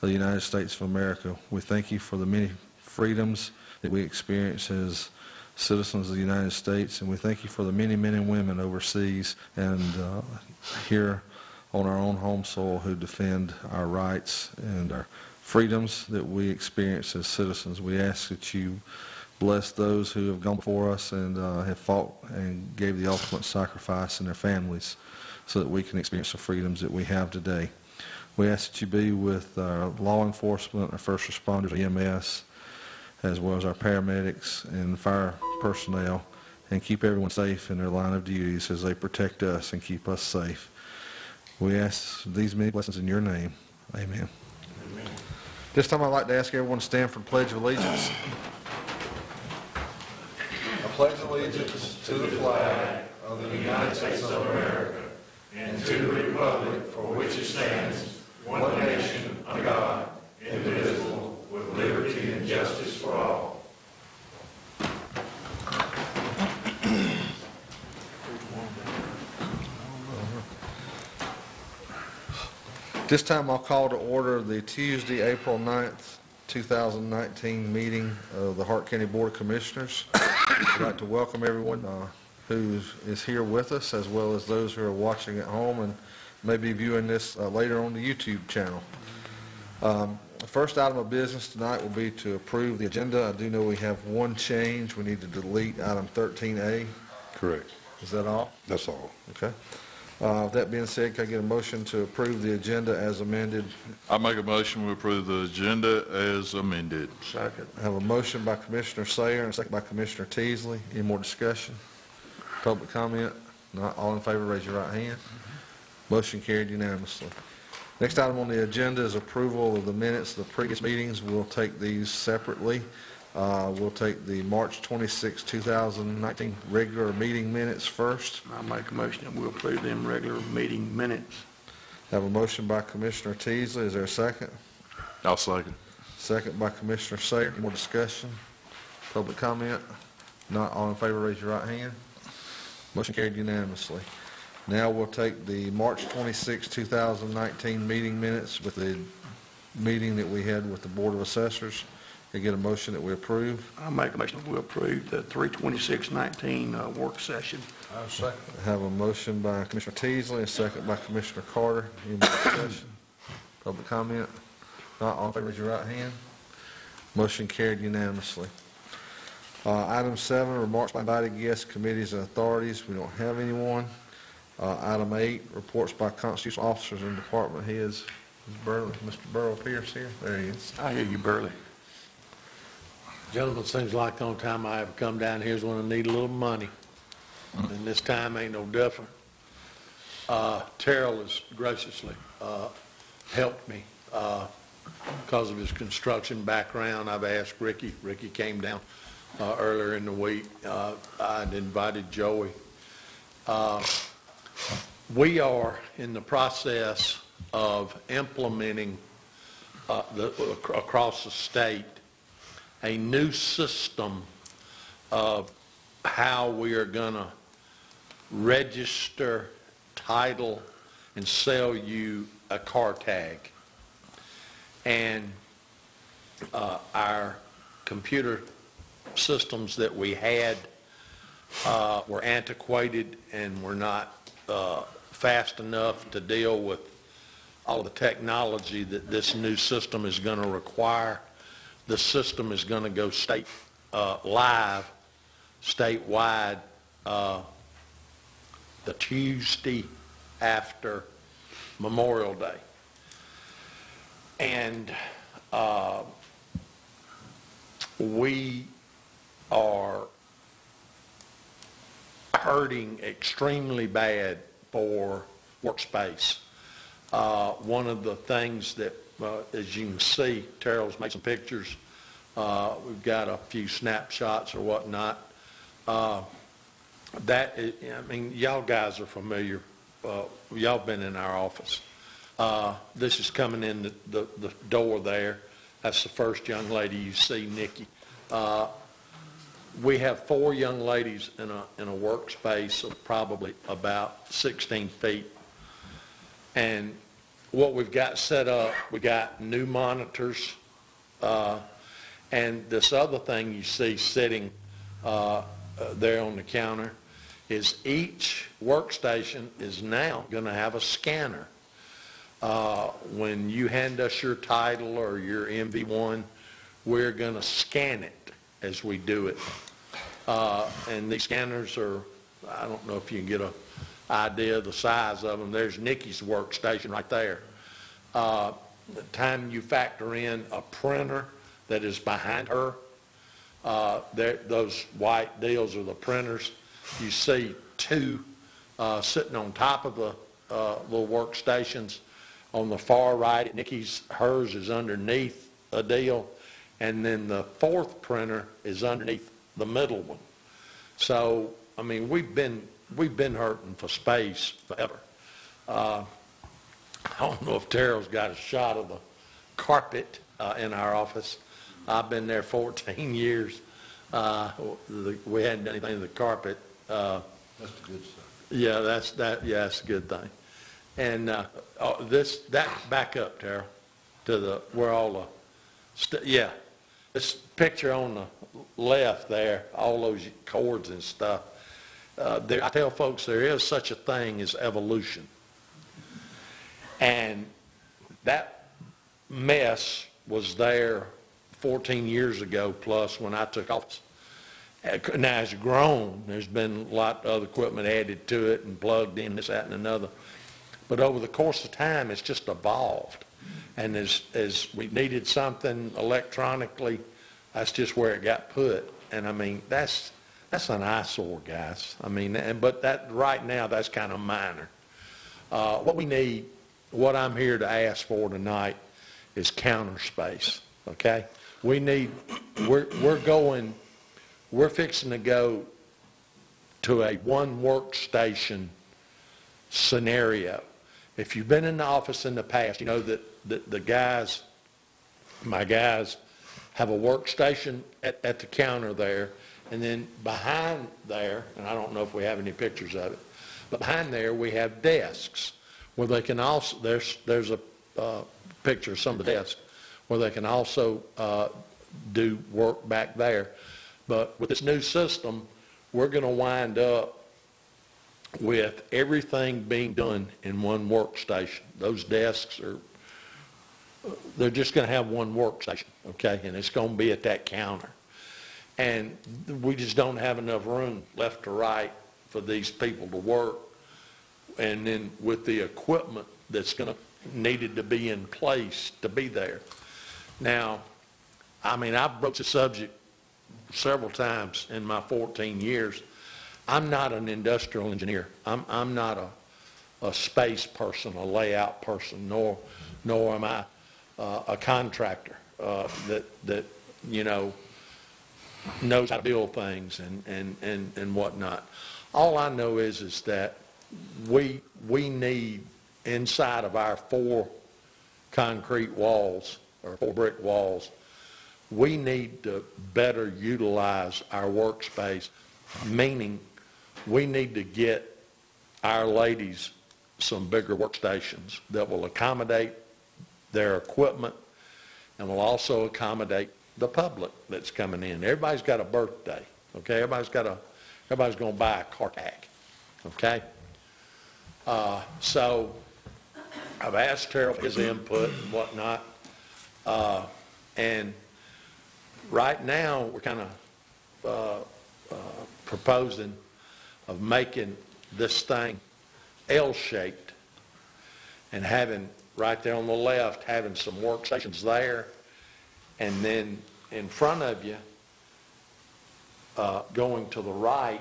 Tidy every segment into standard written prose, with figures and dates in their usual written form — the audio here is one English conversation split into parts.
of the United States of America. We thank you for the many freedoms that we experience as citizens of the United States, and we thank you for the many men and women overseas and here on our own home soil who defend our rights and our freedoms that we experience as citizens. We ask that you bless those who have gone before us and have fought and gave the ultimate sacrifice, and their families, so that we can experience the freedoms that we have today. We ask that you be with our law enforcement, our first responders, EMS, as well as our paramedics and fire personnel, and keep everyone safe in their line of duties as they protect us and keep us safe. We ask these many blessings in your name. Amen. Amen. This time I'd like to ask everyone to stand for the Pledge of Allegiance. I pledge allegiance to the flag of the United States of America and to the republic for which it stands, one nation, under God, indivisible, with liberty and justice for all. This time I'll call to order the Tuesday, April 9th, 2019 meeting of the Hart County Board of Commissioners. I'd like to welcome everyone who is here with us, as well as those who are watching at home and may be viewing this later on the YouTube channel. The first item of business tonight will be to approve the agenda. I do know we have one change. We need to delete item 13A. Correct. Is that all? That's all. Okay. With that being said, can I get a motion to approve the agenda as amended? I make a motion to approve the agenda as amended. Second. I have a motion by Commissioner Sayer and a second by Commissioner Teasley. Any more discussion? Public comment? Not all in favor, raise your right hand. Motion carried unanimously. Next item on the agenda is approval of the minutes of the previous meetings. We'll take these separately. We'll take the March 26, 2019 regular meeting minutes first. I make a motion that we'll approve them regular meeting minutes. Have a motion by Commissioner Teasley. Is there a second? I'll second. Second by Commissioner Sayer. More discussion? Public comment? Not all in favor, raise your right hand. Motion carried unanimously. Now we'll take the March 26, 2019 meeting minutes with the meeting that we had with the Board of Assessors. Can I get a motion that we approve? I make a motion that we approve the 3/26/19 work session. I'll second. I have a motion by Commissioner Teasley, a second by Commissioner Carter. Any more discussion? Public comment? Not all in favor, raise your right hand. Motion carried unanimously. Item 7, remarks by invited guests, committees, and authorities. We don't have anyone. Item 8, reports by constitutional officers and department heads. Mr. Burrow Pierce here. There he is. I hear you, Burley. Gentlemen, seems like the only time I ever come down here is when I need a little money. And this time ain't no different. Terrell has graciously helped me because of his construction background. I've asked Ricky. Ricky came down earlier in the week. I'd invited Joey. We are in the process of implementing across the state a new system of how we are going to register, title, and sell you a car tag. And our computer systems that we had were antiquated and were not fast enough to deal with all the technology that this new system is going to require. The system is going to go live statewide the Tuesday after Memorial Day. And we are hurting extremely bad for workspace. One of the things that, as you can see, Terrell's made some pictures. We've got a few snapshots or whatnot. Y'all guys are familiar. Y'all been in our office. This is coming in the door there. That's the first young lady you see, Nikki. We have 4 young ladies in a workspace of probably about 16 feet. And what we've got set up, we got new monitors, and this other thing you see sitting there on the counter is each workstation is now going to have a scanner. When you hand us your title or your MV1, we're going to scan it as we do it. And these scanners are, I don't know if you can get an idea of the size of them. There's Nikki's workstation right there. The time you factor in a printer that is behind her, those white deals are the printers. You see two sitting on top of the little workstations. On the far right, Nikki's, hers is underneath a deal, and then the fourth printer is underneath the middle one. So, I mean, we've been hurting for space forever. I don't know if Terrell's got a shot of the carpet in our office. I've been there 14 years. We hadn't done anything to the carpet. That's the good stuff. Yeah, that's a good thing. And that back up, Terrell, to where all the this picture on the left there, all those cords and stuff. I tell folks there is such a thing as evolution, and that mess was there 14 years ago plus when I took office. Now it's grown. There's been a lot of other equipment added to it and plugged in, this, that, and another. But over the course of time, it's just evolved. And as we needed something electronically, that's just where it got put. And I mean, that's an eyesore, guys. I mean, but that right now, that's kind of minor. What we need, what I'm here to ask for tonight is counter space, okay? We're fixing to go to a one workstation scenario. If you've been in the office in the past, you know that my guys have a workstation at the counter there, and then behind there, and I don't know if we have any pictures of it, but behind there we have desks where they can also, there's a picture of some of the desks where they can also do work back there. But with this new system, we're going to wind up with everything being done in one workstation. Those desks they're just going to have one workstation, okay? And it's going to be at that counter. And we just don't have enough room left to right for these people to work. And then with the equipment that's needed to be in place to be there. Now, I mean, I've broached the subject several times in my 14 years. I'm not an industrial engineer. I'm not a space person, a layout person, nor am I a contractor that you know knows how to build things and whatnot. All I know is that we need inside of our 4 concrete walls or 4 brick walls, we need to better utilize our workspace, meaning we need to get our ladies some bigger workstations that will accommodate their equipment and will also accommodate the public that's coming in. Everybody's got a birthday, okay? Everybody's going to buy a car tag, okay? So I've asked Terrell for his input and whatnot, and right now we're kind of proposing of making this thing L-shaped and having right there on the left having some workstations there, and then in front of you going to the right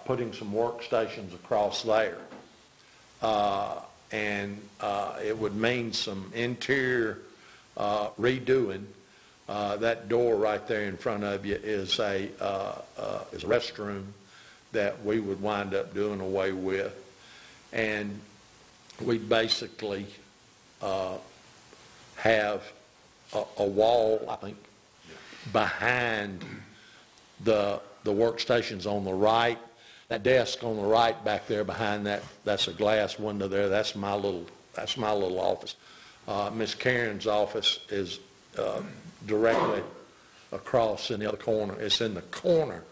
putting some workstations across there, and it would mean some interior redoing. That door right there in front of you is a restroom that we would wind up doing away with, and we'd basically have a wall, I think, behind the workstations on the right. That desk on the right back there behind that, that's a glass window there. That's my little that's my little office. Miss Karen's office is directly across in the other corner. It's in the corner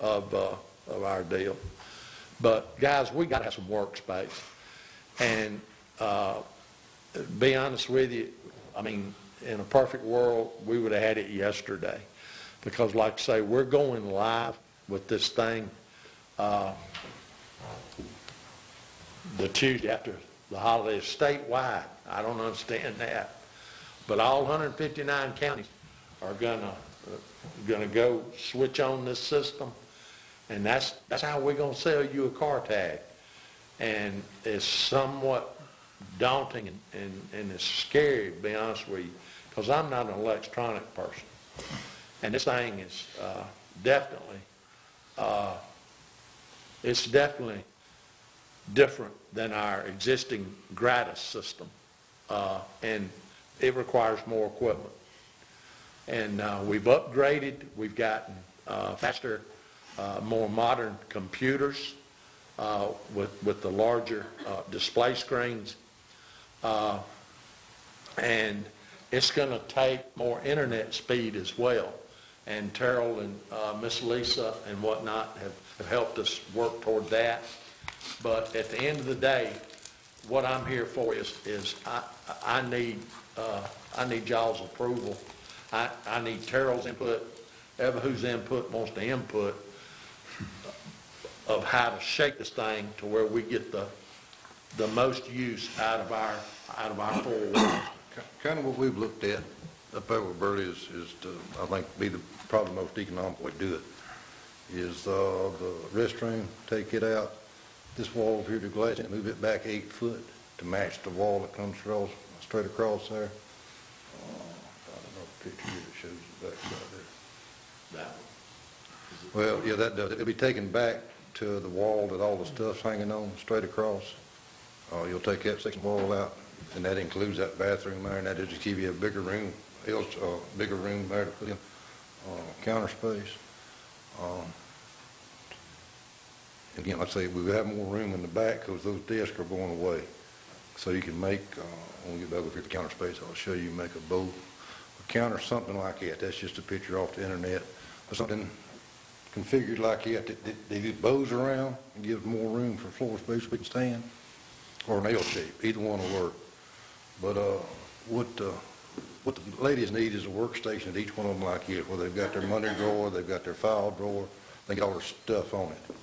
of our deal. But guys, we got to have some workspace. And be honest with you, I mean, in a perfect world, we would have had it yesterday. Because like I say, we're going live with this thing the Tuesday after the holiday statewide. I don't understand that. But all 159 counties are gonna go switch on this system, and that's how we're gonna sell you a car tag. And it's somewhat daunting and it's scary, to be honest with you, because I'm not an electronic person. And this thing is definitely different than our existing gratis system, and it requires more equipment. And we've upgraded. We've gotten faster, more modern computers with the larger display screens, and it's going to take more internet speed as well. And Terrell and Miss Lisa and whatnot have helped us work toward that. But at the end of the day, what I'm here for is I need y'all's approval. I need Terrell's input, ever whose input wants to input, of how to shape this thing to where we get the most use out of our 4 wheels. Kind of what we've looked at up there with Burley is to, I think, be probably the most economical way to do it, is the restroom, take it out, this wall over here to glass, and move it back 8 foot to match the wall that comes straight across there. I don't know if picture here that shows the back side there. That Well, yeah, that does. It'll be taken back to the wall that all the stuff's hanging on, straight across. You'll take that section wall out, and that includes that bathroom there, and that'll just give you a bigger room, bigger room there to put in counter space. Again, like I say, we have more room in the back because those desks are going away. So you can make, when we get back over here to counter space, I'll show you make a counter, something like that. That's just a picture off the internet, or something configured like that that bows around and gives more room for floor space we can stand, or an L shape. Either one will work. But what the ladies need is a workstation at each one of them like this, where they've got their money drawer, they've got their file drawer, they got all their stuff on it.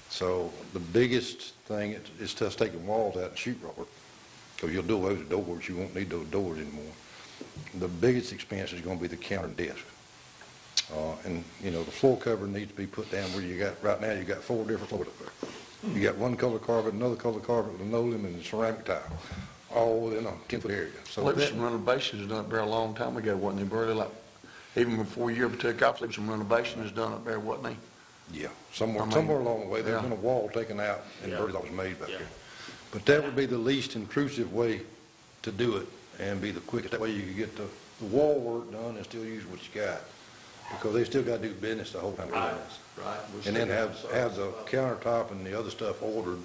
So the biggest thing is just taking walls out and sheet roller, because you'll do away with the doors. You won't need those doors anymore. The biggest expense is going to be the counter desk. And, you know, the floor cover needs to be put down where you got, right now you got 4 different floors up there. You got one color carpet, another color carpet with linoleum and ceramic tile, all within a 10-foot area. So There was some renovations done up there a long time ago, wasn't there, Burley? Like, even before you ever took off, there was some renovations done up there, wasn't there? yeah, somewhere along the way, there's been a wall taken out and Yeah. Birdie's was made back Yeah. here. But that would be the least intrusive way to do it and be the quickest. That way you could get the wall work done and still use what you got, because they still got to do business the whole time. Right. And then have the countertop and the other stuff ordered,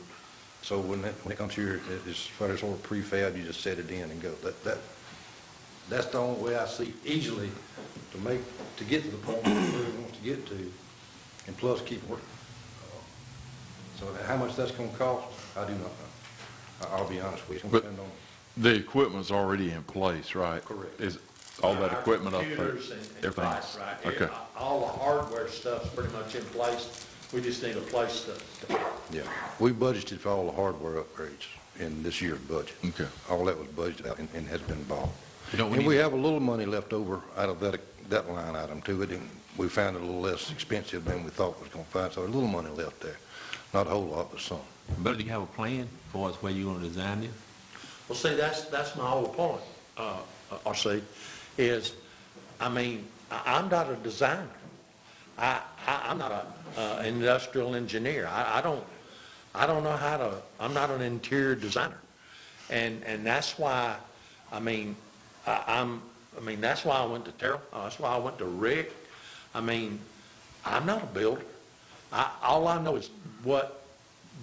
so when it comes here, it's sort of prefab, you just set it in and go. That's the only way I see easily to get to the point where it wants to get to, and plus keep working. So how much that's going to cost, I do not know. I'll be honest with you. It's going to depend on. The equipment's already in place, right? Correct. Is all that Our equipment up there? computers and Everything's, right. okay. All the hardware stuff's pretty much in place. We just need a place to Yeah, we budgeted for all the hardware upgrades in this year's budget. Okay. All that was budgeted out and has been bought. Don't we And we need- have a little money left over out of that line item to it, and we found it a little less expensive than we thought was going to find, so a little money left there. Not a whole lot, but some. But do you have a plan for us where you're going to design this? Well, see, that's my whole point, RC, is, I mean, I'm not a designer. I'm not an industrial engineer. I don't know how to, I'm not an interior designer. And that's why, I mean, that's why I went to Terrell. That's why I went to Rick. I mean, I'm not a builder. All I know is what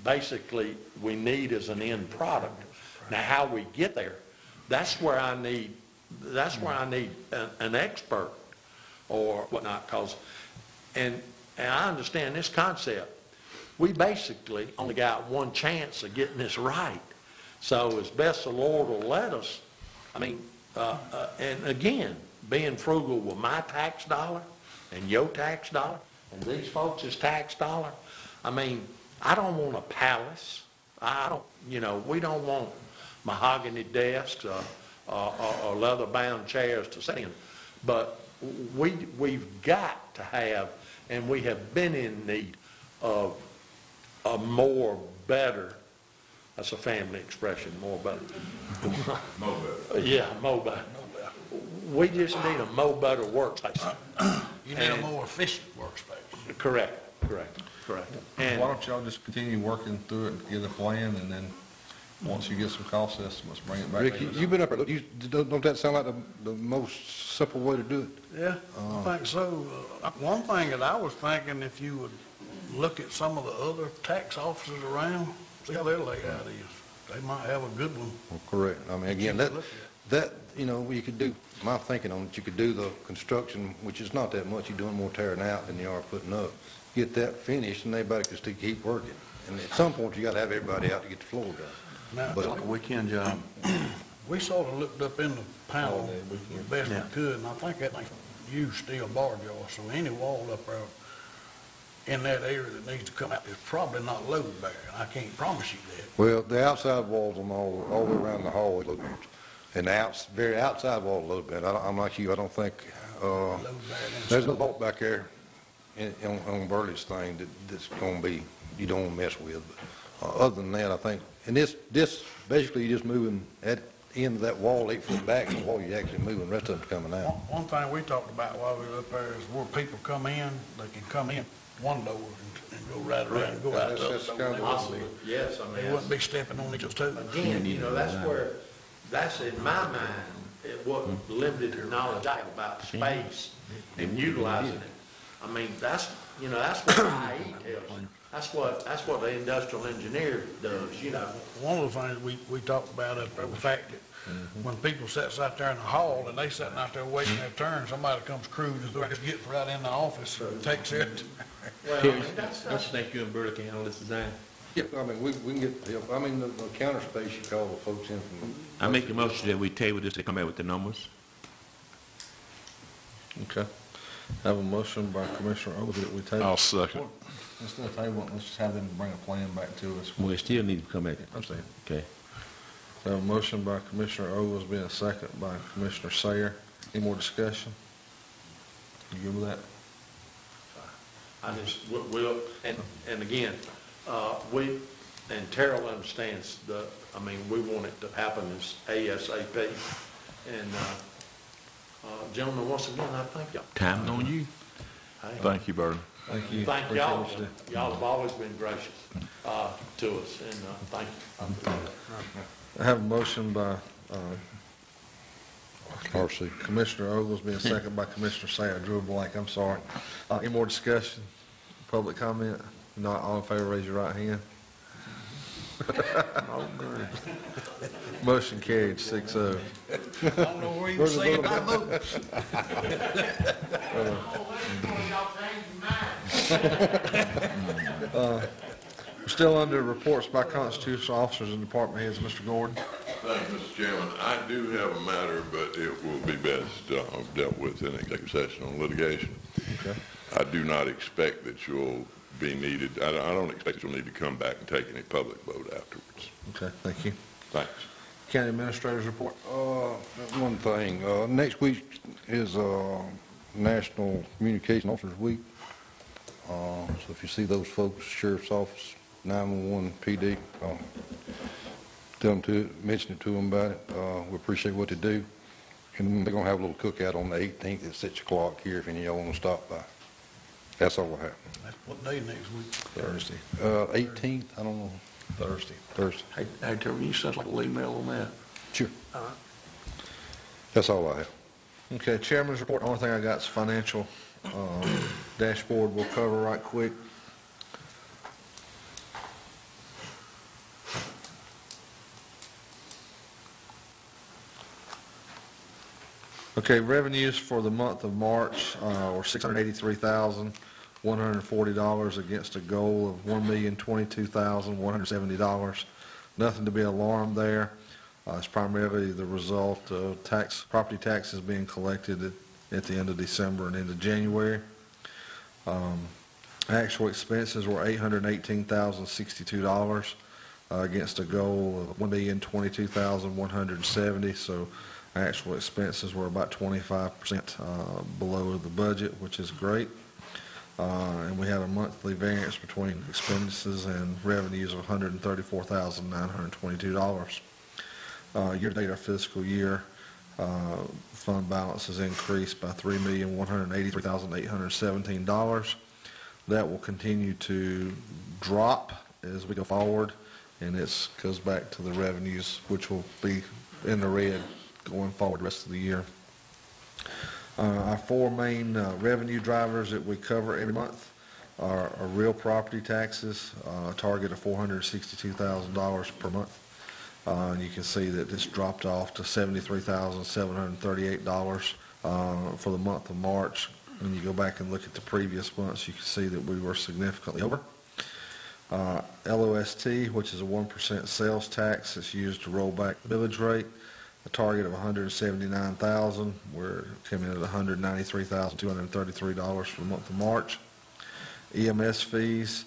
basically we need as an end product. Now, how we get there, that's where I need an expert or whatnot, because, and I understand this concept. We basically only got one chance of getting this right. So as best the Lord will let us, I mean, and again, being frugal with my tax dollar and your tax dollar and these folks' tax dollar, I mean, I don't want a palace. I don't, we don't want mahogany desks or leather-bound chairs to sit in. But we've got to have, and we have been in need of a more better, that's a family expression, more better. Mo better. Yeah, more better. We just need a more better workspace. You need a more efficient workspace. Correct. And Why don't y'all just continue working through it, get a plan, and then once you get some cost estimates, bring it back Rick, to us. you've been up there, don't that sound like the most simple way to do it? Yeah, I think so. One thing that I was thinking, if you would look at some of the other tax offices around, see how their layout is. They might have a good one. Well, correct. I mean, again, you could do, my thinking on it, you could do the construction, which is not that much. You're doing more tearing out than you are putting up. Get that finished, and everybody can still keep working. And at some point, you got to have everybody out to get the floor done. Now, But- Like a weekend job. we sort of looked up in the panel the best we could, and I think that thing's used steel bar joist, so any wall up there in that area that needs to come out is probably not load bearing. I can't promise you that. Well, the outside walls on all the way around the hall is load bearings. And the very outside wall is load bearing. I'm like you, I don't think, Load bearing there's a and bolt back there on Burley's thing that's going to be, you don't want to mess with. But other than that, I think, and this basically you're just moving at the end of that wall 8 foot back from the wall you're actually moving, the rest of it's coming out. One thing we talked about while we were up there is where people come in, they can come in one door and go right around and go out the other That's door. kind of possibly, yes, I mean, They wouldn't be stepping on each other. again, that's in my mind, what limited knowledge I have about space and utilizing it. I mean, that's what IE tells. That's what the industrial engineer does, One of the things we talked about up there, the fact that when people sits out there in the hall and they sitting out there waiting their turn, somebody comes cruising through, just gets right in the office and takes it. Well, Terry, don't you think you and Bertie can handle this design? Yeah, I mean, we can get help. I mean, the counter space, you call the folks in from. I make a motion that we table this to come back with the numbers. Okay. Have a motion by Commissioner Owens that we table. I'll second. Instead of tabling, let's just have them bring a plan back to us. We still need to come back. I'm saying. Okay. So a motion by Commissioner Owens being a second by Commissioner Sayer. Any more discussion? You good with that? I just, we'll, and again, and Terrell understands we want it to happen as ASAP. And, gentlemen, once again, I thank y'all. Time's on you. Hey, Thank you, Bertie. Thank you. Thank y'all. Appreciate it. Y'all have always been gracious, to us, and, thank you. I have a motion by, RC. Commissioner Ogles being second by Commissioner Sayer. I drew a blank, I'm sorry. Any more discussion? Public comment? Not all in favor, raise your right hand. Motion carried, 6-0. I don't know where you say it by vote. We're still under reports by constitutional officers and department heads. Mr. Gordon? Thank you, Mr. Chairman. I do have a matter, but it will be best dealt with in executive session on litigation. Okay. I do not expect that you'll be needed, I don't expect that you'll need to come back and take any public vote afterwards. Okay, thank you. Thanks. County Administrator's report. One thing, next week is National Communication Officers Week. So if you see those folks, Sheriff's Office, 911, PD, tell them to mention it to them about it. We appreciate what they do. And they're going to have a little cookout on the 18th at 6 o'clock here if any of y'all want to stop by. That's all I have. That's what day next week? Thursday. 18th, I don't know. Thursday. Thursday. Hey, Terry, can you send like a little email on that? Sure. That's all I have. Okay, Chairman's report. Only thing I got is financial dashboard we'll cover right quick. Okay, revenues for the month of March were $683,140 against a goal of $1,022,170. Nothing to be alarmed there. It's primarily the result of property taxes being collected at the end of December and into January. Actual expenses were $818,062 against a goal of $1,022,170. So actual expenses were about 25% below the budget, which is great. And we had a monthly variance between expenses and revenues of $134,922. Year-to-date, our fiscal year fund balance has increased by $3,183,817. That will continue to drop as we go forward, and it goes back to the revenues, which will be in the red going forward the rest of the year. Our four main revenue drivers that we cover every month are real property taxes, a target of $462,000 per month. And you can see that this dropped off to $73,738 for the month of March. When you go back and look at the previous months, you can see that we were significantly over. LOST, which is a 1% sales tax that's used to roll back the millage rate, a target of $179,000. We're coming in at $193,233 for the month of March. EMS fees,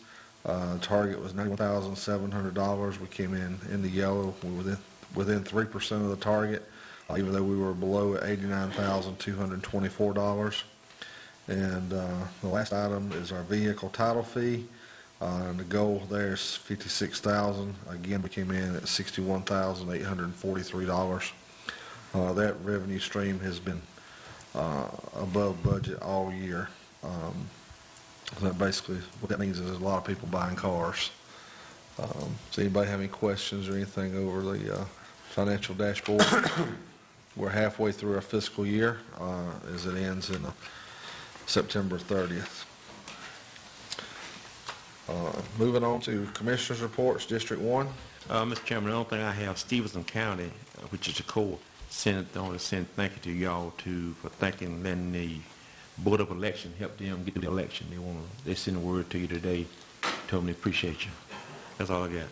target was $91,700. We came in the yellow. We were within 3% of the target, even though we were below at $89,224. And the last item is our vehicle title fee. And the goal there is $56,000. Again, we came in at $61,843. That revenue stream has been above budget all year. So that basically, what that means is there's a lot of people buying cars. Does anybody have any questions or anything over the financial dashboard? We're halfway through our fiscal year as it ends in September 30th. Moving on to Commissioners' Reports, District 1. Mr. Chairman, the only thing I have, Stevenson County, which is the core, I want to send thank you to y'all for thanking and letting the Board of Election help them get through the election. They sent a word to you today, told me they appreciate you. That's all I got.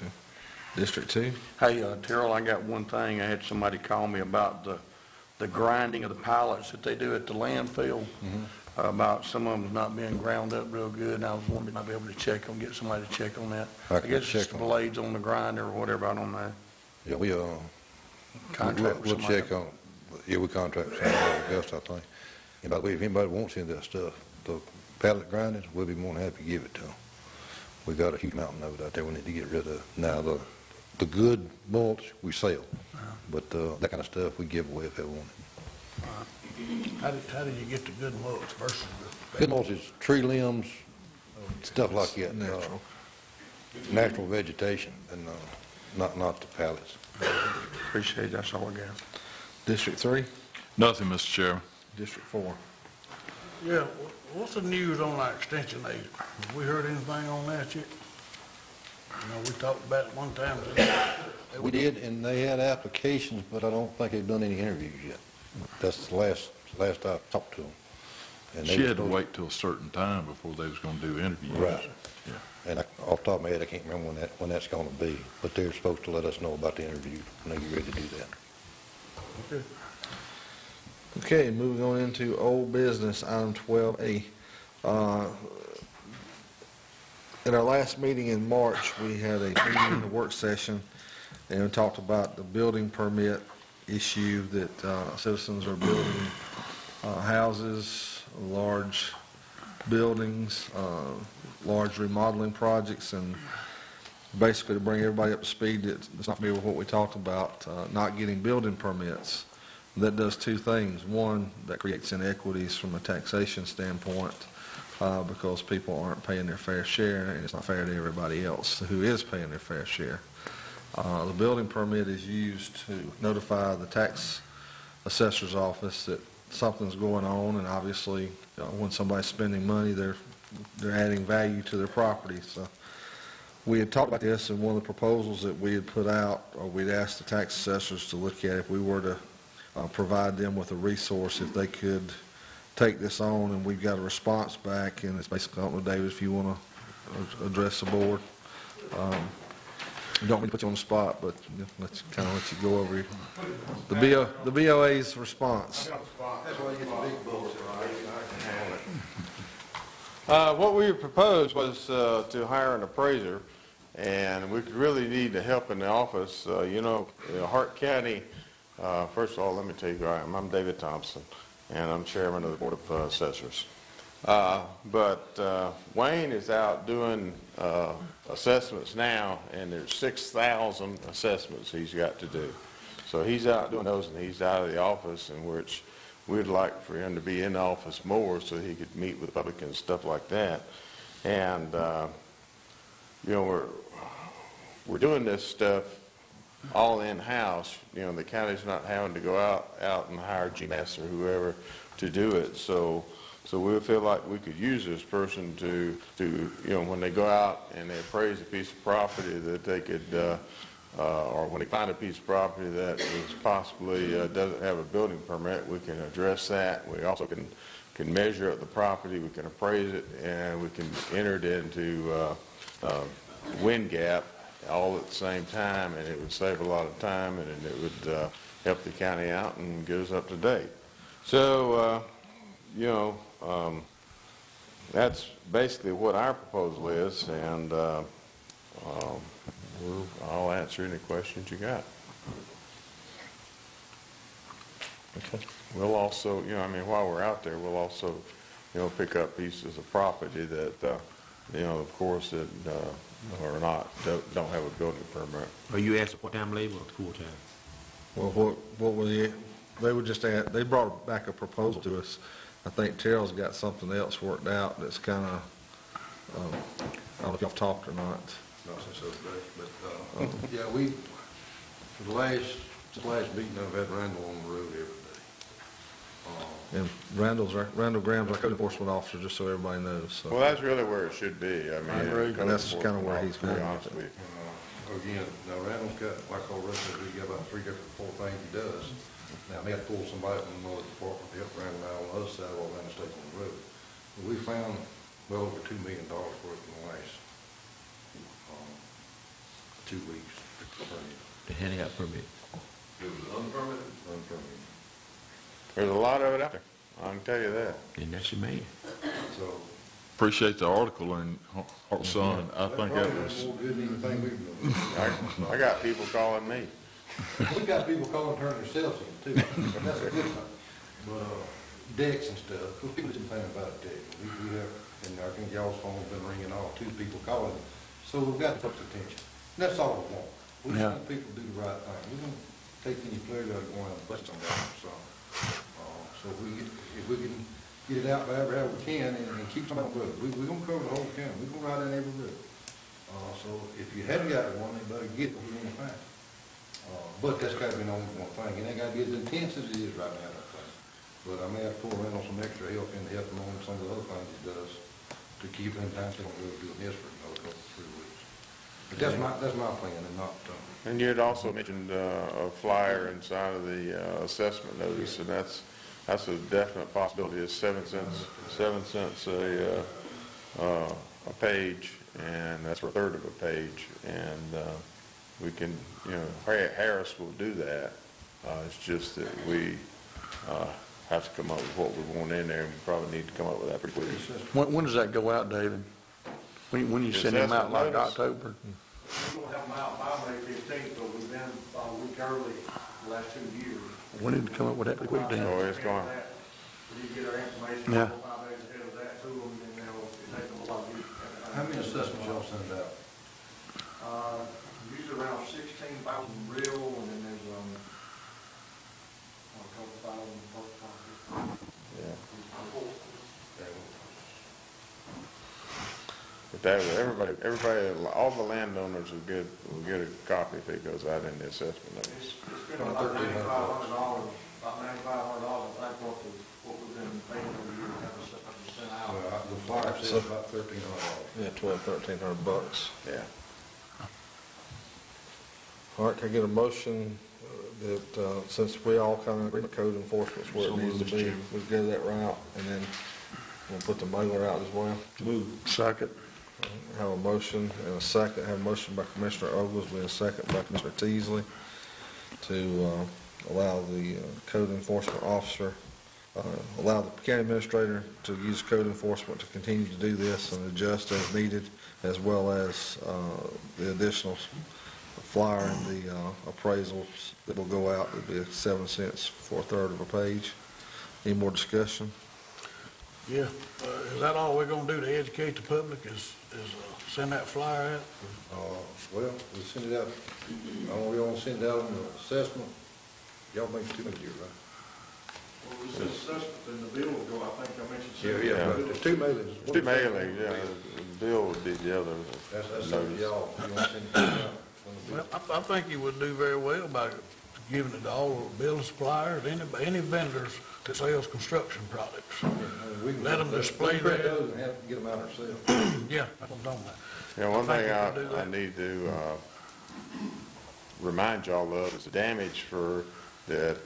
District 2. Hey, Terrell, I got one thing. I had somebody call me about the grinding of the pallets that they do at the landfill. About some of them not being ground up real good, and I was wondering if I'd be able to get somebody to check on that. I guess it's the blades on the grinder or whatever, I don't know. Yeah, we'll check on, we contract with somebody else, I think. And by the way, if anybody wants any of that stuff, the pallet grinders, we'll be more than happy to give it to them. We got a huge mountain of it out there we need to get rid of. Now, the good mulch, we sell, but that kind of stuff we give away if they want it. How do you get the good mulch versus the Good mulch is tree limbs, stuff like that. Natural vegetation, and not the pallets. Appreciate it. That's all I got. District 3. Nothing, Mr. Chairman. District 4. Yeah, what's the news on our extension agent? Have we heard anything on that yet? We talked about it one time. We did, and they had applications, but I don't think they've done any interviews yet. That's the last I talked to them. And She had to wait till a certain time before they was going to do interviews. Right. Yeah. And off the top of my head, I can't remember when that's going to be, but they're supposed to let us know about the interview when they're ready to do that. Okay. Okay, moving on into old business, item 12A. At our last meeting in March, we had a work session, and we talked about the building permit issue that citizens are building houses, large buildings, large remodeling projects, and basically to bring everybody up to speed that's not familiar with what we talked about, not getting building permits. That does two things. One, that creates inequities from a taxation standpoint because people aren't paying their fair share, and it's not fair to everybody else who is paying their fair share. The building permit is used to notify the tax assessor's office that something's going on, and obviously when somebody's spending money, they're adding value to their property. So we had talked about this in one of the proposals that we had put out, or we'd asked the tax assessors to look at if we were to provide them with a resource if they could take this on, and we've got a response back, and it's basically, I don't know, David, if you want to address the board. Don't mean to put you on the spot, but let you go over the BOA's response. That's why you get the big bullets, What we proposed was to hire an appraiser, and we really need the help in the office. Hart County, first of all, let me tell you who I am. I'm David Thompson, and I'm chairman of the Board of Assessors. But Wayne is out doing assessments now, and there's 6,000 assessments he's got to do. So he's out doing those, and he's out of the office, in which we'd like for him to be in the office more so he could meet with the public and stuff like that. And, we're doing this stuff all in-house. The county's not having to go out and hire GMS or whoever to do it. So we feel like we could use this person to when they go out and they appraise a piece of property, that they could, or when they find a piece of property that is possibly doesn't have a building permit, we can address that. We also can measure up the property, we can appraise it, and we can enter it into wind gap all at the same time, and it would save a lot of time, and it would help the county out and get us up to date. So, that's basically what our proposal is, and I'll answer any questions you got. Okay. We'll also, while we're out there, we'll also, pick up pieces of property that, of course, that don't have a building permit. Are you asking part-time labor or full-time? Well, what were they were just they brought back a proposal to us. I think Terrell's got something else worked out that's kind of, I don't know if y'all talked or not. Not since the other day, but, yeah, for the last meeting, I've had Randall on the road every day. And Randall Graham's our code enforcement officer, just so everybody knows. So. Well, that's really where it should be. I mean, And that's kind of where he's to be going. honest with you. Again, now Randall's got, like all the rest of it, he's got about 3 different, 4 things he does. Now, he had to pull somebody from another department to help Randall and I on the other side while Randall stays on the road. But we found well over $2 million worth in the last 2 weeks. The handicap permit. It was unpermitted? Unpermitted. There's a lot of it out there, I can tell you that. And that's your man. So, Appreciate the article in Hart Sun. I think that probably was, more good than anything we've done. I got people calling me. We got people calling, turning themselves in too. That's a good thing. But, decks and stuff, because people didn't think about a deck. We have, and I think y'all's phone's been ringing off, 2 people calling. So we've got to put attention. And that's all we want. We just want people to do the right thing. We don't take any pleasure out of going out and bust somebody. So if we can get it out however we can and keep somebody on the road, we're going to cover the whole county. We're going to ride down every road. So if you hadn't got one, you better get what we're going to find. But that's got to be the only one thing. It ain't got to be as intense as it is right now, I think. But I may have to pull around on some extra help and help him on some of the other things he does to keep him in time so we'll do this for another couple, 3 weeks. But that's my plan and not, And you had also mentioned a flyer inside of the assessment notice, and that's a definite possibility. It's 7 cents a page, and that's a third of a page. And we can, Harris will do that. It's just that we have to come up with what we want in there, and we probably need to come up with that pretty quickly. When does that go out, David? When you send them out, like October? We don't have them out by May 15th, but we've been a week early the last 2 years. We need to come up with that pretty quick then. Oh, it's going. We need to get our information Yeah. 4 or 5 days ahead of that to them, and then it'll take them a while to get everything. how many assessments y'all send out? Usually around 16,000 real, and then there's, a couple thousand part-time. Yeah. But that, everybody, all the landowners will get a copy if it goes out in the assessment notice. It's been about $9,500, I think, what we've been paying over the years, have us sent out. The flyer says about $1,300. Yeah, $1,200-1,300 bucks. Yeah. All right, can I get a motion that since we all kind of agree that code enforcement's where it needs to be, we go that route, and then we'll put the mailer out as well. Second. Have a motion and a second. Have a motion by Commissioner Oglesby and a second by Commissioner Teasley to allow the code enforcement officer, allow the county administrator to use code enforcement to continue to do this and adjust as needed, as well as the additional flyer and the appraisals that will go out. It'll be 7 cents for a third of a page. Any more discussion? Yeah, is that all we're gonna do to educate the public, is send that flyer out? Well, we send it out, we want to send it out on the assessment. Y'all make 2 a year, right? Well, it says assessment and the bill will go, I think I mentioned. Yeah, but there's 2 mailings. 2 mailings, yeah, the bill would be the other. That's up to y'all. You want to send it out? Well, I think you would do very well by giving it to all building suppliers, any vendors that sells construction products. We can Let them display print that. those and have, get them out ourselves. Yeah, that's what I'm talking about. Yeah, one I think thing we can do I that. need to remind y'all of is the damage that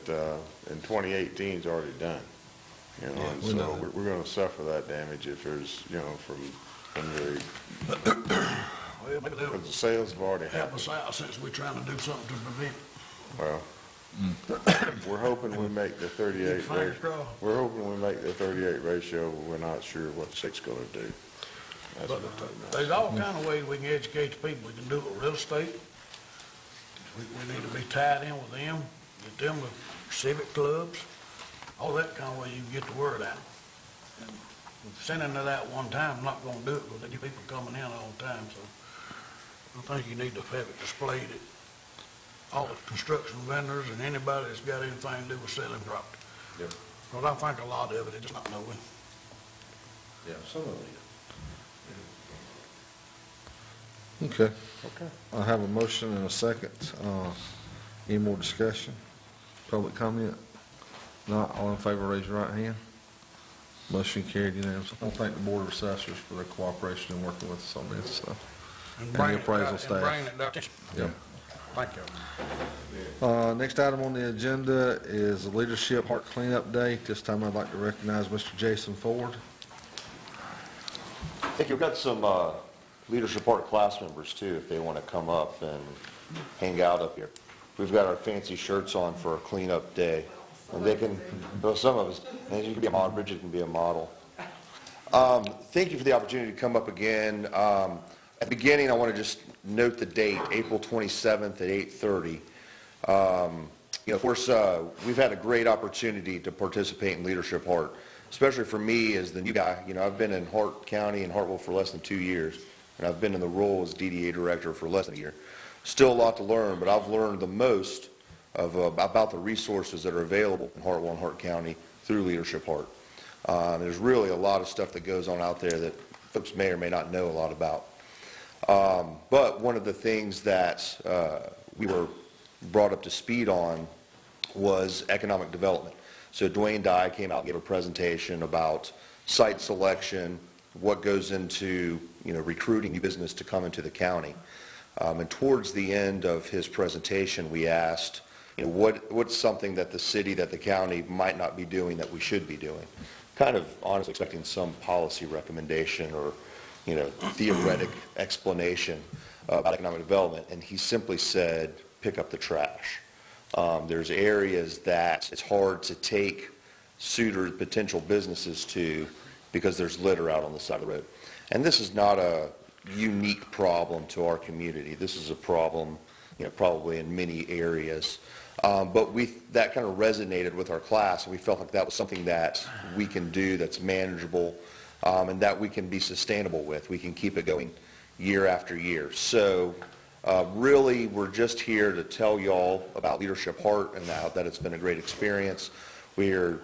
in 2018 is already done. You know, and we so know. we're going to suffer that damage if there's, from the, Well, maybe they'll because the sales have already help happened. us out since we're trying to do something to prevent it. Well, we're hoping we make the 38 Fingers ratio. crossed. We're hoping we make the 38 ratio, but we're not sure what the state's going to do. That's But what I'm there's all kind of ways we can educate the people. We can do it with real estate. We need to be tied in with them, get them with civic clubs, all that kind of way you can get the word out. And sending it out one time, I'm not gonna do it because there are people coming in all the time, so I think you need to have it displayed at all the construction vendors and anybody that's got anything to do with selling property. Yep. Because I think a lot of it is just not knowing. Yeah, some of it. Okay. I have a motion and a second. Any more discussion? Public comment? Not, all in favor, raise your right hand. Motion carried unanimously. I want to thank the Board of Assessors for their cooperation in working with us on this stuff. And And bring the it appraisal down- staff. And bring it down. Yep. Thank you. Next item on the agenda is the Leadership Hart Cleanup Day. This time I'd like to recognize Mr. Jason Ford. I think we've got some Leadership Hart class members too, if they want to come up and hang out up here. We've got our fancy shirts on for a cleanup day. And they can, well, some of us, and you can be a model, Bridget can be a model. Thank you for the opportunity to come up again. At the beginning, I want to just note the date, April 27th at 8:30. Of course, we've had a great opportunity to participate in Leadership Hart, especially for me as the new guy. I've been in Hart County and Hartwell for less than 2 years, and I've been in the role as DDA director for less than a year. Still a lot to learn, but I've learned the most about the resources that are available in Hartwell and Hart County through Leadership Hart. There's really a lot of stuff that goes on out there that folks may or may not know a lot about. But one of the things that we were brought up to speed on was economic development. So Dwayne Dye came out and gave a presentation about site selection, what goes into recruiting new business to come into the county. And towards the end of his presentation, we asked, what's something that the city, that the county might not be doing that we should be doing? Kind of honestly expecting some policy recommendation or theoretic explanation about economic development, and he simply said, pick up the trash. There's areas that it's hard to take suitors, potential businesses to, because there's litter out on the side of the road. And this is not a unique problem to our community. This is a problem, probably in many areas. But that kind of resonated with our class, and we felt like that was something that we can do that's manageable, and that we can be sustainable with. We can keep it going year after year. So really, we're just here to tell y'all about Leadership Hart and that it's been a great experience. We're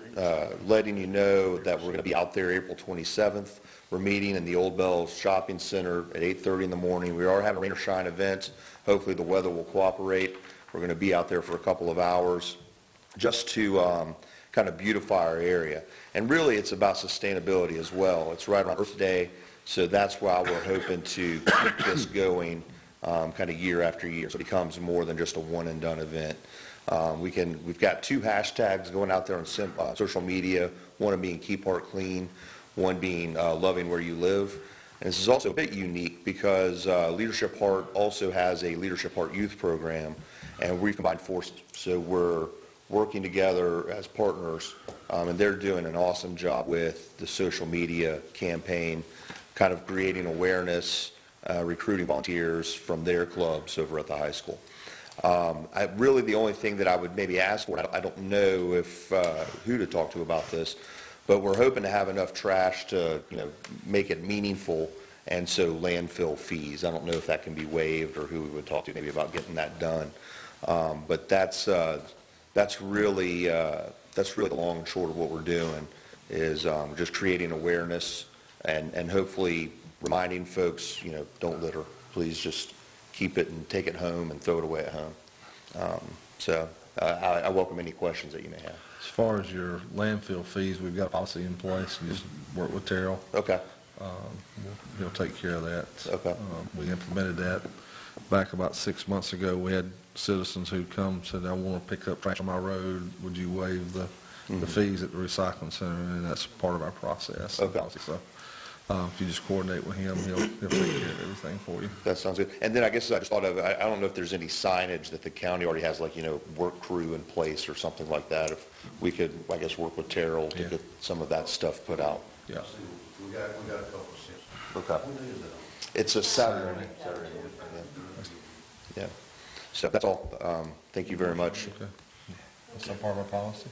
letting you know that we're going to be out there April 27th. We're meeting in the Old Bell Shopping Center at 8:30 in the morning. We are having a rain or shine event. Hopefully the weather will cooperate. We're going to be out there for a couple of hours just to kind of beautify our area. And really, it's about sustainability as well. It's right on Earth Day, so that's why we're hoping to keep this going kind of year after year, so it becomes more than just a one-and-done event. We've got 2 hashtags going out there on social media, one being Keep Hart Clean, one being Loving Where You Live. And this is also a bit unique because Leadership Hart also has a Leadership Hart youth program, and we've combined forces. So we're working together as partners, and they're doing an awesome job with the social media campaign, kind of creating awareness, recruiting volunteers from their clubs over at the high school. Really the only thing that I would maybe ask for, I don't know if who to talk to about this, but we're hoping to have enough trash to, make it meaningful, and so landfill fees. I don't know if that can be waived or who we would talk to maybe about getting that done. But that's really the long and short of what we're doing is just creating awareness and hopefully reminding folks, don't litter. Please just keep it and take it home and throw it away at home. I welcome any questions that you may have. As far as your landfill fees, we've got a policy in place. You just work with Terrell. Okay. He'll take care of that. Okay. We implemented that back about 6 months ago. We had citizens who come and said, I want to pick up trash on my road. Would you waive the fees at the recycling center? And that's part of our process. Okay. So if you just coordinate with him, he'll take care of everything for you. That sounds good. And then I guess I just thought of, I don't know if there's any signage that the county already has, like, work crew in place or something like that. If we could, I guess, work with Terrell to get some of that stuff put out. Yeah. We got a couple of cents. Okay. When is it? It's a Saturday. Yeah. So that's all. Thank you very much. Okay. That's not part of our policy?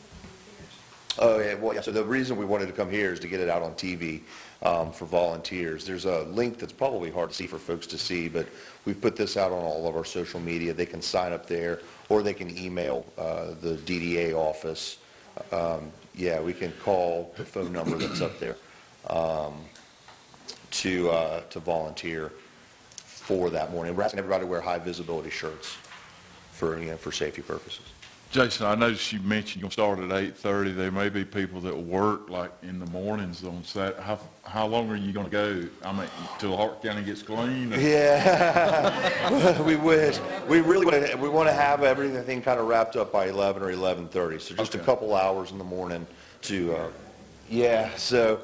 Oh, yeah, well, yeah, so the reason we wanted to come here is to get it out on TV for volunteers. There's a link that's probably hard to see for folks to see, but we've put this out on all of our social media. They can sign up there, or they can email the DDA office. Yeah, we can call the phone number that's up there to volunteer for that morning. We're asking everybody to wear high visibility shirts for safety purposes. Jason, I noticed you mentioned you'll start at 8:30. There may be people that work like in the mornings on Saturday. How long are you going to go? I mean, till Hart County gets clean? Yeah, we wish. We really want to have everything kind of wrapped up by 11 or 11:30. So just a couple hours in the morning to, yeah. So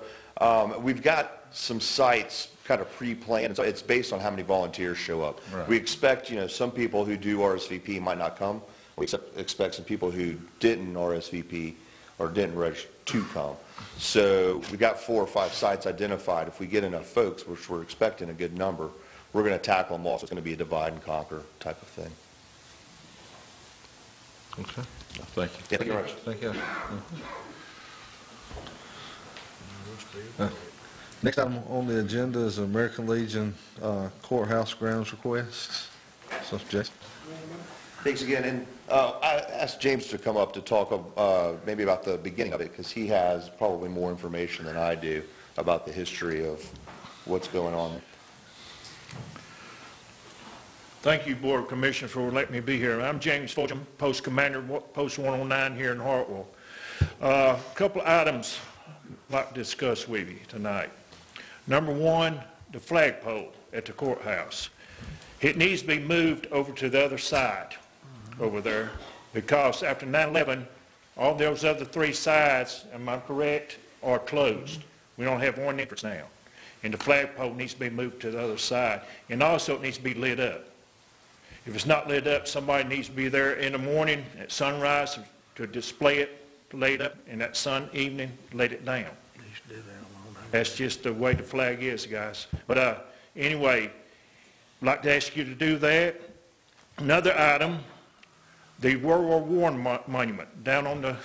we've got some sites kind of pre-planned. So it's based on how many volunteers show up. Right. We expect, some people who do RSVP might not come. We expect some people who didn't RSVP or didn't register to come. So we got 4 or 5 sites identified. If we get enough folks, which we're expecting a good number, we're going to tackle them all. So it's going to be a divide and conquer type of thing. Okay. Thank you. Yeah, thank you very much. Thank you. Next item on the agenda is American Legion courthouse grounds request. So, Jason. Thanks again. And I asked James to come up to talk maybe about the beginning of it, because he has probably more information than I do about the history of what's going on. Thank you, Board of Commissioners, for letting me be here. I'm James Fulgham, Post Commander, Post 109 here in Hartwell. A couple of items I'd like to discuss with you tonight. Number one, the flagpole at the courthouse. It needs to be moved over to the other side over there, because after 9/11, all those other 3 sides, am I correct, are closed. We don't have one entrance now. And the flagpole needs to be moved to the other side. And also it needs to be lit up. If it's not lit up, somebody needs to be there in the morning at sunrise to display it, light up, and at sun evening, let it down. That's just the way the flag is, guys. But anyway, I'd like to ask you to do that. Another item, the World War I monument down on the,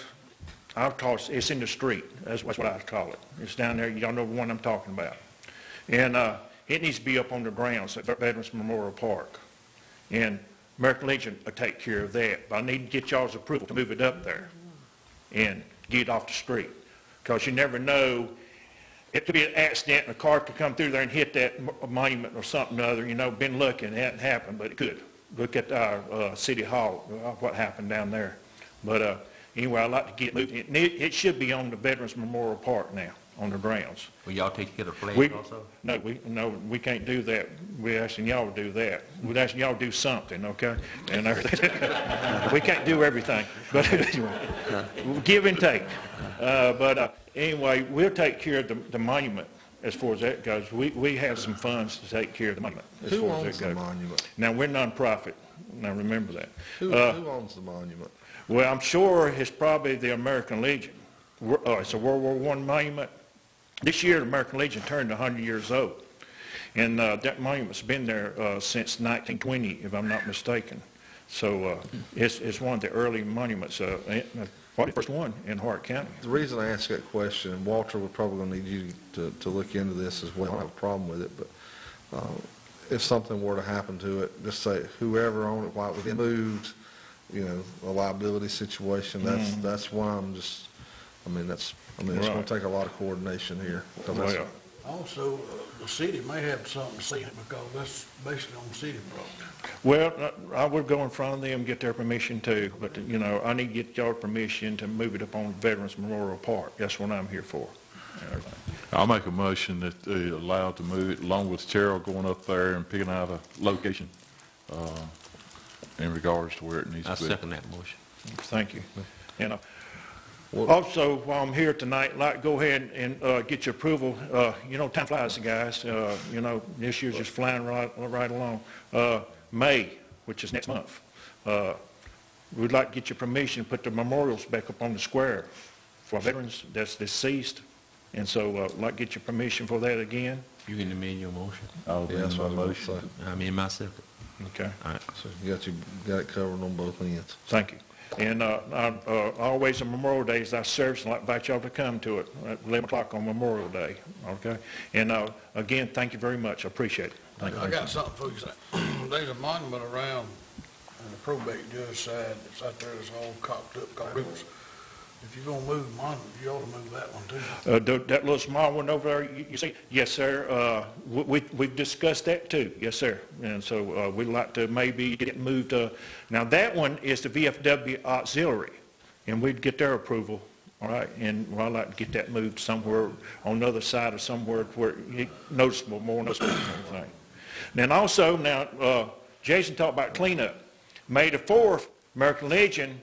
I'll call it, it's in the street. That's what I call it. It's down there. Y'all know the one I'm talking about. And it needs to be up on the grounds at Veterans Memorial Park. And American Legion will take care of that. But I need to get y'all's approval to move it up there and get it off the street. Because you never know, it could be an accident and a car could come through there and hit that monument or something or other. Been lucky and it hadn't happened, but it could. Look at our City Hall, what happened down there. But anyway, I'd like to get it moved. It should be on the Veterans Memorial Park now, on the grounds. Will y'all take care of the We, flags also? no, we can't do that. We're asking y'all to do that. We're asking y'all to do something, okay? And we can't do everything, but give and take. Anyway, we'll take care of the monument as far as that goes. We have some funds to take care of the monument as Who far as owns that the goes. monument? Now, we're nonprofit. Now, remember that. Who owns the monument? Well, I'm sure it's probably the American Legion. It's a World War I monument. This year, the American Legion turned 100 years old. And that monument's been there since 1920, if I'm not mistaken. So it's one of the early monuments, probably the first one in Hart County. The reason I ask that question, and Walter, we're probably going to need you to look into this as well. I don't have a problem with it, but if something were to happen to it, just say whoever owned it, why it was moved, you know, a liability situation. That's why I'm just. It's going to take a lot of coordination here. Also, the city may have something to say because that's basically on city property. Well, I would go in front of them and get their permission too, but, you know, I need to get y'all permission to move it up on Veterans Memorial Park. That's what I'm here for. I'll make a motion that they're allowed to move it, along with Cheryl going up there and picking out a location in regards to where it needs to be. I second that motion. Thank you. And also, while I'm here tonight, I'd like to go ahead and get your approval. You know, time flies, guys. You know, this year's just flying right along. May, which is next month, we'd like to get your permission to put the memorials back up on the square for veterans that's deceased. And so I'd like to get your permission for that again. You can amend your motion. I'll amend my motion. I mean, my second. Okay. All right. So you got it covered on both ends. Thank you. And always on Memorial Days, I service, and I'd like to invite y'all to come to it at 11 o'clock on Memorial Day, okay? And again, thank you very much. I appreciate it. Thank you. I got something for you. There's a monument around on the probate judge side that's out there that's all cocked up, called Rivers. If you're going to move the monument, you ought to move that one too. That little small one over there, you see? Yes, sir. We've discussed that too. Yes, sir. And so we'd like to maybe get it moved. Now that one is the VFW auxiliary, and we'd get their approval. All right, and I'd like to get that moved somewhere on the other side or somewhere where it's noticeable, more noticeable thing. Then also, Jason talked about cleanup. May the 4th, American Legion,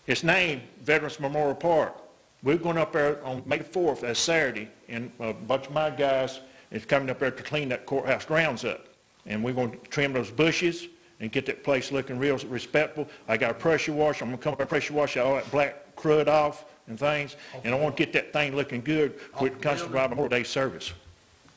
it's named Veterans Memorial Park. We're going up there on May the 4th, that's Saturday, and a bunch of my guys is coming up there to clean that courthouse grounds up. And we're going to trim those bushes and get that place looking real respectful. I got a pressure washer. I'm going to come up and pressure wash all that black crud off and things. And I want to get that thing looking good with the Constable Memorial Day service.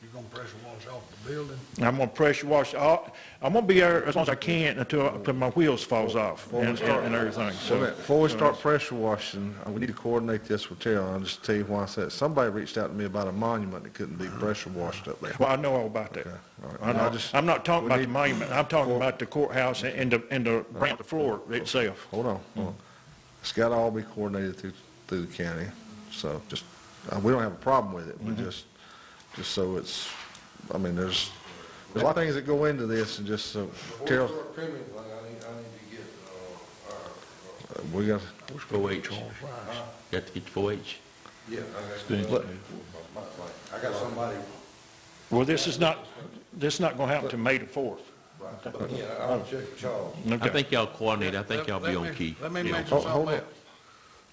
You're going to pressure wash off the building? I'm going to pressure wash. I'm going to be there as long as I can until my wheels falls off and everything. So, Before we start pressure washing, we need to coordinate this with Terry. I'll just tell you why I said it. Somebody reached out to me about a monument that couldn't be pressure washed up there. well, I know all about that. Okay, all right. I'm not talking about the monument. I'm talking about the courthouse and the ground, the floor itself. Hold on. It's got to all be coordinated through the county. So just, we don't have a problem with it, but just so it's, there's a lot of things that go into this, and just so Terrell, I need to get we got. 4H. You have to get 4H. Yeah, I got somebody. Well, this is not going to happen to May the 4th. Yeah, I'll check with Charles. I Okay. think y'all coordinate. I think y'all be on key. Let me Yeah. mention something else.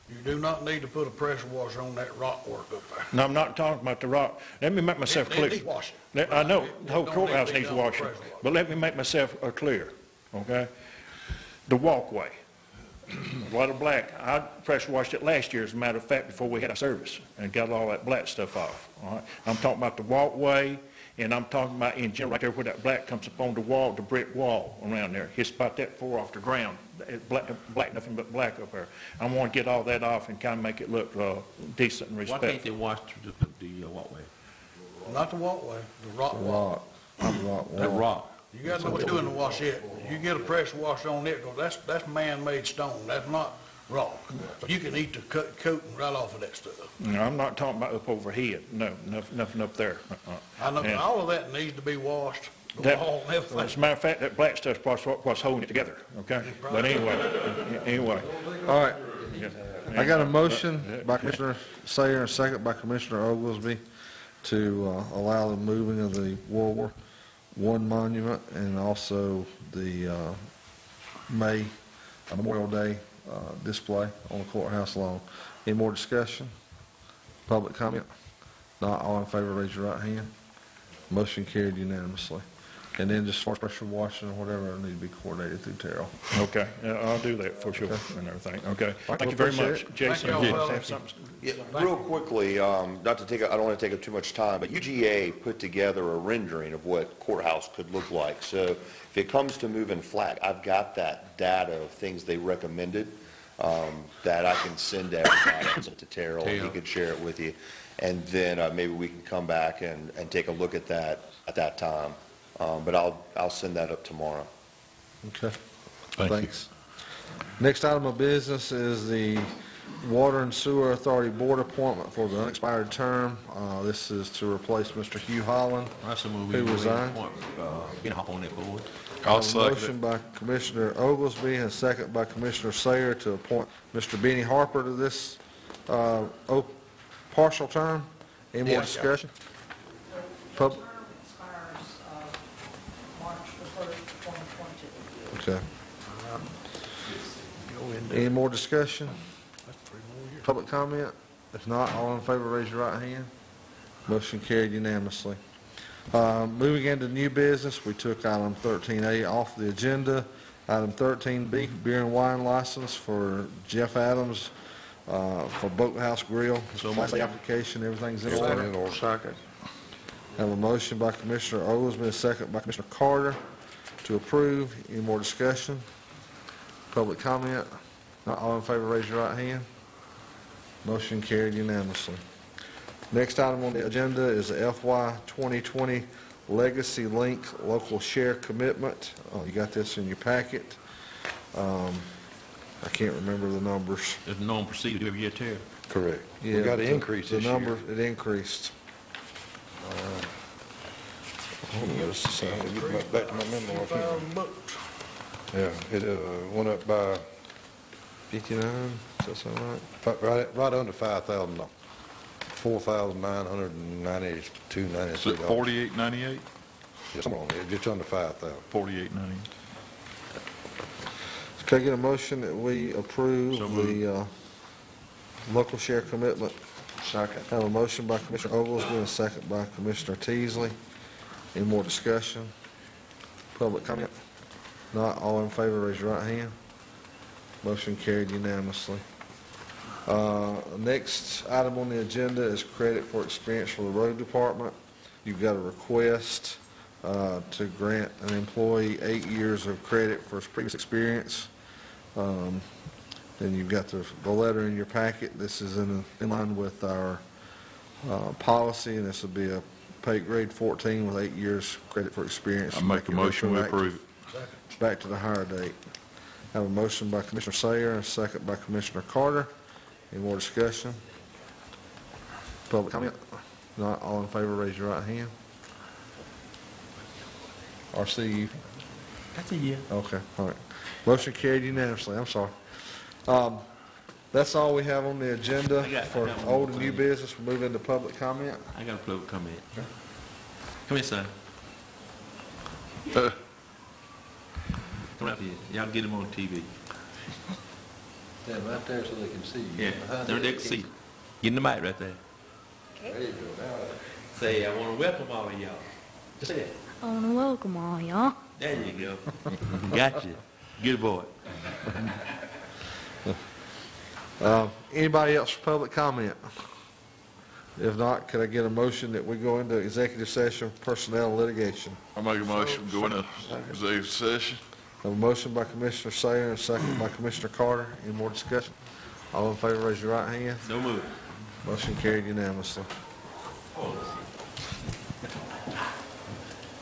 You do not need to put a pressure washer on that rock work up there. No, I'm not talking about the rock. Let me make myself clear. It needs washing. I know, the whole It don't courthouse need to be needs done with washing, pressure wash. but let me make myself clear, okay? The walkway, a lot of black. I pressure washed it last year, as a matter of fact, before we had our service, and got all that black stuff off, all right? I'm talking about the walkway, and I'm talking about in general, right there where that black comes up on the wall, the brick wall around there. It's about that far off the ground. It's black, nothing but black up there. I want to get all that off and kind of make it look decent and Why respectful. can't they wash the walkway? Not the walkway, the rock wall. The rock. You got to know what you're doing to wash it. You get a pressure washer on it, because that's man-made stone. That's not rock. You can eat the coating right off of that stuff. No, I'm not talking about up overhead. No, nothing up there. I know, And all of that needs to be washed, the that- wall and everything. As a matter of fact, that black stuff's what's holding it together, okay? But anyway. All right. Yeah. I got a motion by Commissioner Sayer and a second by Commissioner Oglesby to allow the moving of the World War I monument and also the May Memorial Day display on the courthouse lawn. Any more discussion? Public comment? Not all in favor, raise your right hand. Motion carried unanimously. And then just for pressure washing or whatever need to be coordinated through Terrell. Okay, I'll do that for sure and everything, okay? right, Thank you very appreciate much. it. Jason, Thank you you all, have fellas. something? Yeah, real quickly, not to take, I don't want to take up too much time, but UGA put together a rendering of what courthouse could look like. So if it comes to moving flag, I've got that data of things they recommended that I can send to everybody, to Terrell, and he could share it with you. And then maybe we can come back and take a look at that at that time. But I'll send that up tomorrow. Okay. Thanks. Next item of business is the Water and Sewer Authority Board appointment for the unexpired term. This is to replace Mr. Hugh Holland, who resigned. Can hop on that board. I'll A second it. motion by Commissioner Oglesby and a second by Commissioner Sayer to appoint Mr. Benny Harper to this partial term. Any more discussion? Pub- Term expires March the 1st, 2022. Okay. Any more discussion? Public comment? If not, all in favor, raise your right hand. Motion carried unanimously. Moving into new business, we took item 13A off the agenda. Item 13B, beer and wine license for Jeff Adams for Boathouse Grill. So Class A moved. application, everything's in Everything order. in order. Second. Have a motion by Commissioner Oglesby, a second by Commissioner Carter to approve. Any more discussion? Public comment? Not all in favor, raise your right hand. Motion carried unanimously. Next item on the agenda is the FY 2020 Legacy Link Local Share Commitment. You got this in your packet. I can't remember the numbers. There's no procedure every year, Terry. Correct. We Yeah, got an the- increase the this year. number, it increased. Hold on just a second. Get back to my memory. I can't remember. $2,000. Yeah, it went up by 59, does that sound right? right under $5,000, $4,992.93. Is it 48.98? Just on it, just under 5,000. 48.98. Can I get a motion that we approve the local share commitment? Second. Have a motion by Commissioner Oglesby and a second by Commissioner Teasley. Any more discussion? Public comment? Not all in favor, raise your right hand. Motion carried unanimously. Next item on the agenda is credit for experience for the road department. You've got a request to grant an employee 8 years of credit for his previous experience. Then you've got the letter in your packet. This is in line with our policy, and this will be a pay grade 14 with 8 years credit for experience. I make a motion we approve it. Back to the hire date. Have a motion by Commissioner Sayer and a second by Commissioner Carter. Any more discussion? Public comment? Not all in favor, raise your right hand. RC, That's a year. okay, all right. Motion carried unanimously, I'm sorry. That's all we have on the agenda I got for one old more and new thing. business. We'll move into public comment. I got a public comment. Come here, son. Come up here. Y'all get him on TV. Stand right there so they can see you. Yeah, there they can see. Get in the mic right there. There you go, now. Say, I want to welcome all of y'all. Just say that. I want to welcome all y'all. There you go. Got you. Good boy. Anybody else for public comment? If not, could I get a motion that we go into executive session for personnel litigation? I make a motion, go into executive session. Have a motion by Commissioner Sayer and a second by Commissioner Carter. Any more discussion? All in favor, raise your right hand. No move. Motion carried unanimously. Oh,